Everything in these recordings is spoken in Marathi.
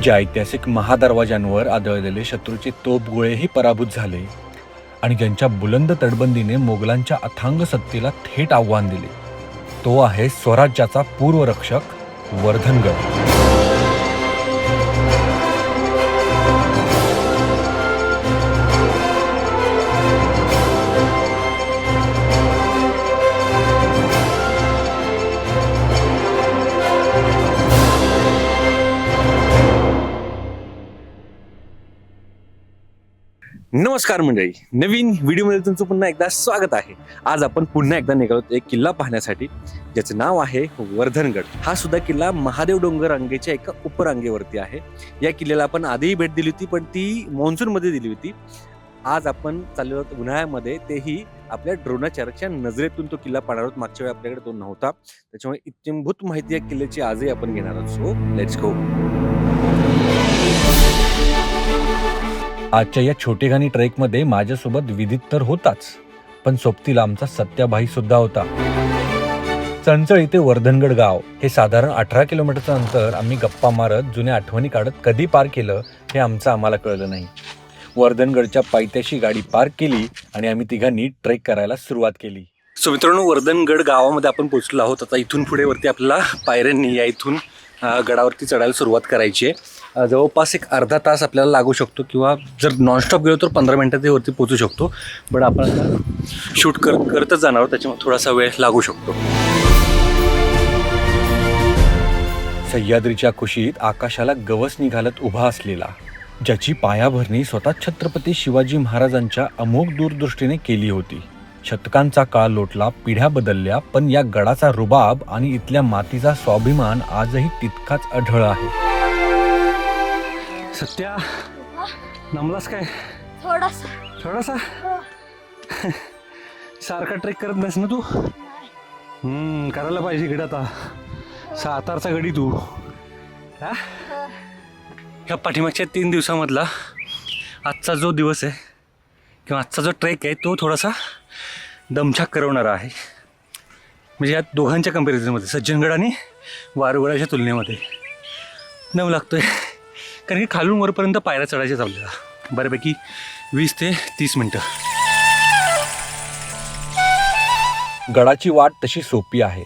ज्या ऐतिहासिक महादरवाज्यांवर आदळलेले शत्रूचे तोफगोळेही पराभूत झाले आणि ज्यांच्या बुलंद तटबंदीने मोगलांच्या अथांग सत्तेला थेट आव्हान दिले, तो आहे स्वराज्याचा पूर्वरक्षक वर्धनगड. नमस्कार मंडळी, नवीन व्हिडिओमध्ये तुमचं पुन्हा एकदा स्वागत आहे. आज आपण पुन्हा एकदा निघालो एक किल्ला पाहण्यासाठी ज्याचं नाव आहे वर्धनगड. हा सुद्धा किल्ला महादेव डोंगर रांगेच्या एका उपरांगेवरती आहे. या किल्ल्याला आपण आधीही भेट दिली होती, पण ती मॉन्सूनमध्ये दिली होती. आज आपण चाललो आहोत उन्हाळ्यामध्ये, तेही आपल्या ड्रोनाचारच्या नजरेतून तो किल्ला पाहणार आहोत. मागच्या वेळी आपल्याकडे तो नव्हता, त्याच्यामुळे इत्यंभूत माहिती या किल्ल्याची आजही आपण घेणार आहोत. So let's go. आजच्या या छोटेखानी ट्रेकमध्ये माझ्यासोबत विदित तर होताच, पण सोबतीला आमचा सत्याभाई सुद्धा होता. चंचळ इथे वर्धनगड गाव हे साधारण 18 किलोमीटरचं अंतर आम्ही गप्पा मारत जुन्या आठवणी काढत कधी पार केलं हे आम्हाला कळलं नाही. वर्धनगडच्या पायथ्याशी गाडी पार्क केली आणि आम्ही तिघांनी ट्रेक करायला सुरुवात केली. सो मित्रांनो, वर्धनगड गावामध्ये आपण पोहोचलो आहोत. आता इथून पुढे वरती आपल्याला पायऱ्यांनी या इथून गडावरती चढायला सुरुवात करायची आहे. जवळपास एक अर्धा तास आपल्याला लागू शकतो, किंवा जर नॉनस्टॉप गेलो तर 15 मिनिटात वरती पोहोचू शकतो. पण आपण आता शूट करतच जाणार आहोत, त्याच्यामुळे थोडासा वेळ लागू शकतो. सह्याद्रीच्या कुशीत आकाशाला गवस निघालत उभा असलेला, ज्याची पायाभरणी स्वतः छत्रपती शिवाजी महाराजांच्या अमोघ दूरदृष्टीने केली होती. शतकांचा काळ लोटला, पिढ्या बदलल्या, पण या गडाचा रुबाब आणि इथल्या मातीचा स्वाभिमान आजही तितकाच अढळ आहे. सत्या, नमलास काय? थोडासा सारखा ट्रेक करत नाहीस ना तू? करायला पाहिजे गड. आता सातारचा गडी तू. ह्या पाठीमागच्या 3 दिवसामधला आजचा जो दिवस आहे किंवा आजचा जो ट्रेक आहे तो थोडासा दमछाक करवणारा आहे. म्हणजे या दोघांच्या कंपॅरिझनमध्ये, सज्जनगड आणि वारुगडाच्या तुलनेमध्ये दम लागतोय. कारण की खालून वरपर्यंत पायऱ्या चढायच्या आपल्याला बऱ्यापैकी 20 ते 30 मिनटं. गडाची वाट तशी सोपी आहे,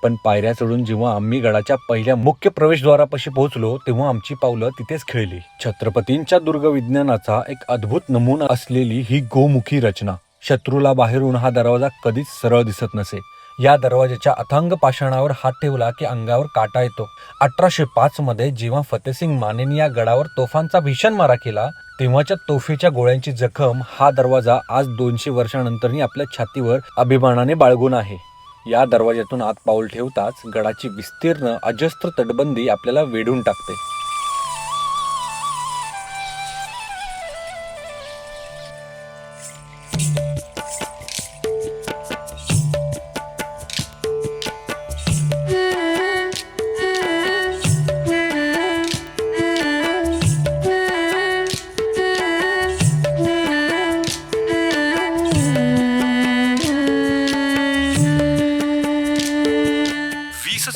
पण पायऱ्या चढून जेव्हा आम्ही गडाच्या पहिल्या मुख्य प्रवेशद्वारापाशी पोहोचलो तेव्हा आमची पावलं तिथेच खेळली. छत्रपतींच्या दुर्गविज्ञानाचा एक अद्भुत नमुना असलेली ही गोमुखी रचना. शत्रूला बाहेरून हा दरवाजा कधीच सरळ दिसत नसे. या दरवाजाच्या अथांग पाषाणावर हात ठेवला की अंगावर काटा येतो. 1805 मध्ये जेव्हा फतेसिंग मानेने या गडावर तोफांचा भीषण मारा केला, तेव्हाच्या तोफेच्या गोळ्यांची जखम हा दरवाजा आज 200 वर्षानंतरही आपल्या छातीवर अभिमानाने बाळगून आहे. या दरवाज्यातून आत पाऊल ठेवताच गडाची विस्तीर्ण अजस्त्र तटबंदी आपल्याला वेढून टाकते.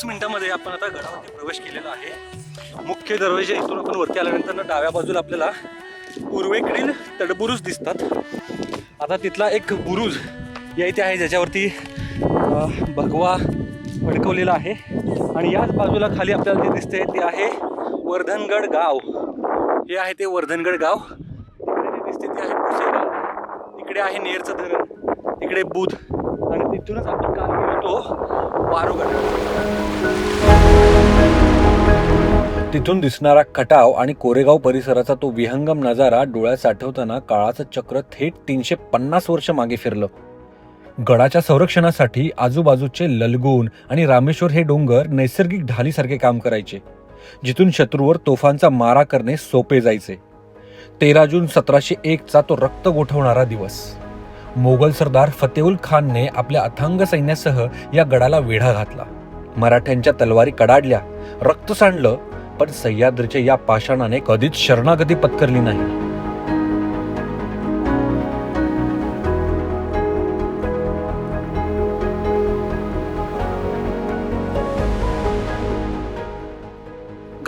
मिनिटांमध्ये आपण आता गडावरती प्रवेश केलेला आहे. मुख्य दरवाजा इथून आपण वरती आल्यानंतर डाव्या बाजूला आपल्याला पूर्वेकडील तटबुरुज दिसतात. आता तिथला एक बुरुज या इथे आहे, ज्याच्यावरती भगवा फडकवलेला आहे. आणि याच बाजूला खाली आपल्याला जे दिसते ते आहे वर्धनगड गाव. हे आहे ते वर्धनगड गाव. तिकडे जे दिसते ते आहे पुसेगाव. तिकडे आहे नेरचं धरण, तिकडे बुध, आणि तिथूनच आपण काल गेलो वारुगड. तिथून दिसणारा खटाव आणि कोरेगाव परिसराचा तो विहंगम नजारा डोळ्यात साठवताना काळाचं चक्र थेट 350 वर्ष मागे फिरलं. गडाच्या संरक्षणासाठी आजूबाजूचे ललगुण आणि रामेश्वर हे डोंगर नैसर्गिक ढालीसारखे काम करायचे, जिथून शत्रूवर तोफांचा मारा करणे सोपे जायचे. 13 जून 1701 चा तो रक्त गोठवणारा दिवस. मोगल सरदार फतेउल खानने आपल्या अथांग सैन्यासह या गडाला वेढा घातला. मराठ्यांच्या तलवारी कडाडल्या, रक्त सांडलं, पण सह्याद्रीच्या या पाषाणाने कधीच शरणागती पत्करली नाही.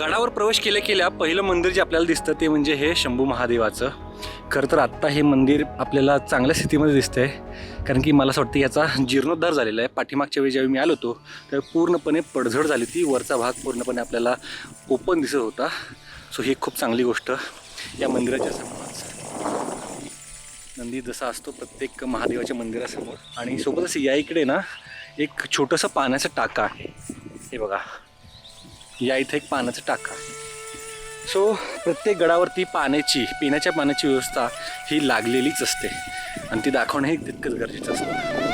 गडावर प्रवेश केल्या पहिलं मंदिर जे आपल्याला दिसतं ते म्हणजे हे शंभू महादेवाचं. खरं तर आत्ता हे मंदिर आपल्याला चांगल्या स्थितीमध्ये दिसतंय, कारण की मला असं वाटतं याचा जीर्णोद्धार झालेला आहे. पाठीमागच्या वेळी ज्यावेळी मी आलो होतो तर पूर्णपणे पडझड झाली होती, वरचा भाग पूर्णपणे आपल्याला ओपन दिसत होता. सो ही खूप चांगली गोष्ट. या मंदिराच्या समोरच नंदी जसा असतो प्रत्येक महादेवाच्या मंदिरासमोर, आणि सोबतच या इकडे ना एक छोटंसं पाण्याचं टाका आहे. हे बघा, या इथं एक पाण्याचं टाका आहे. सो प्रत्येक गडावरती पिण्याच्या पाण्याची व्यवस्था ही लागलेलीच असते, आणि ती दाखवणं हे तितकंच गरजेचं असतं.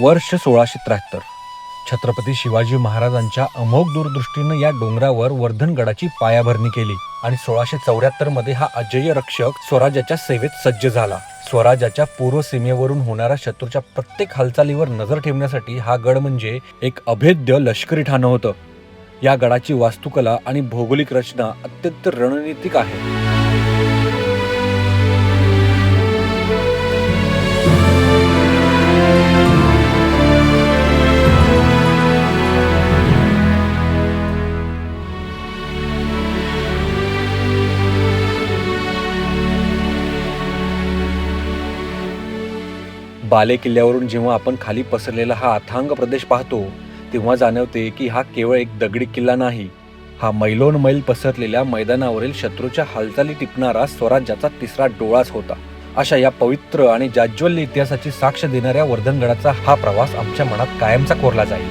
वर्ष 1673. छत्रपती शिवाजी महाराजांच्या अमोघ दूरदृष्टीनं या डोंगरावर वर्धनगडाची पायाभरणी केली आणि 1674 मध्ये हा अजय्य रक्षक स्वराज्याच्या सेवेत सज्ज झाला. स्वराज्याच्या पूर्व सीमेवरून होणाऱ्या शत्रूच्या प्रत्येक हालचालीवर नजर ठेवण्यासाठी हा गड म्हणजे एक अभेद्य लष्करी ठाणं होतं. या गडाची वास्तुकला आणि भौगोलिक रचना अत्यंत रणनीतिक आहे. बाले किल्ल्यावरून जेव्हा आपण खाली पसरलेला हा अथांग प्रदेश पाहतो तेव्हा जाणवते की हा केवळ एक दगडी किल्ला नाही, हा मैलोन मैल पसरलेल्या मैदानावरील शत्रूच्या हालचाली टिपणारा स्वराज्याचा तिसरा डोळाच होता. अशा या पवित्र आणि जाज्वल्य इतिहासाची साक्ष देणाऱ्या वर्धनगडाचा हा प्रवास आमच्या मनात कायमचा कोरला जाईल.